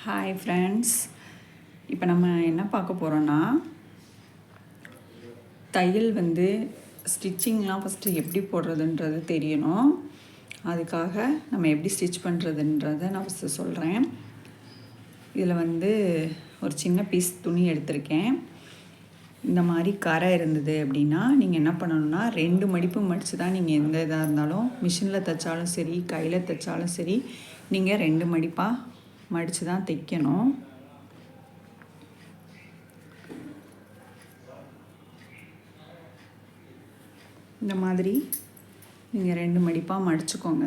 Hi friends, இப்போ நம்ம என்ன பார்க்க போகிறோன்னா, தையல் ஸ்டிச்சிங்லாம் ஃபஸ்ட்டு எப்படி போடுறதுன்றது தெரியணும். அதுக்காக நம்ம எப்படி ஸ்டிச் பண்ணுறதுன்றதை நான் ஃபஸ்ட்டு சொல்கிறேன். இதில் ஒரு சின்ன பீஸ் துணி எடுத்திருக்கேன். இந்த மாதிரி கரை இருந்தது அப்படின்னா நீங்கள் என்ன பண்ணணுன்னா, 2 மடிப்பு மடித்து தான் நீங்கள் எந்த இதாக இருந்தாலும் மிஷினில் தைச்சாலும் சரி, கையில் தைச்சாலும் சரி, நீங்கள் 2 மடிப்பாக மடித்து தான் தைக்கணும். இந்த மாதிரி நீங்கள் 2 மடிப்பாக மடிச்சுக்கோங்க.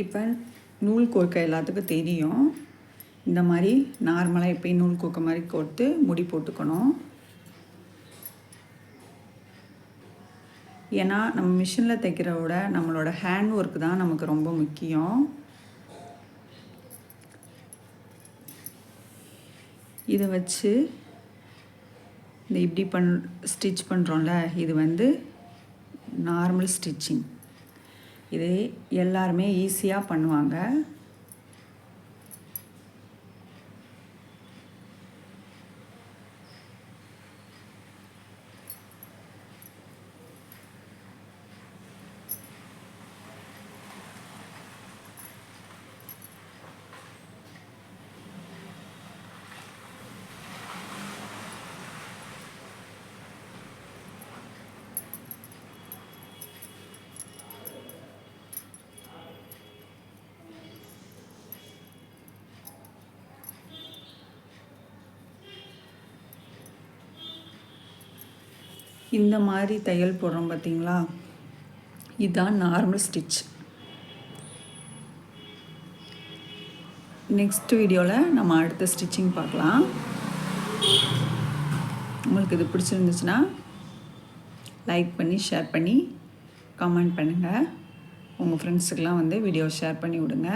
இப்போ நூல் கோர்க்க எல்லாத்துக்கும் தெரியும். இந்த மாதிரி நார்மலாக எப்பயும் நூல் கோர்க்க மாதிரி கோர்த்து முடி போட்டுக்கணும். ஏன்னா நம்ம மிஷினில் தைக்கிறத விட நம்மளோட ஹேண்ட் ஒர்க் தான் நமக்கு ரொம்ப முக்கியம். இதை வச்சு இந்த இப்படி ஸ்டிச் பண்ணுறோம்ல, இது நார்மல் ஸ்டிச்சிங். இது எல்லாருமே ஈஸியாக பண்ணுவாங்க. இந்த மாதிரி தையல் போடுறோம் பார்த்தீங்களா, இதுதான் நார்மல் ஸ்டிச். நெக்ஸ்ட் வீடியோவில் நம்ம அடுத்த ஸ்டிச்சிங் பார்க்கலாம். உங்களுக்கு இது பிடிச்சிருந்துச்சுன்னா லைக் பண்ணி, ஷேர் பண்ணி, கமெண்ட் பண்ணுங்கள். உங்கள் ஃப்ரெண்ட்ஸுக்கெலாம் வீடியோ ஷேர் பண்ணி விடுங்க.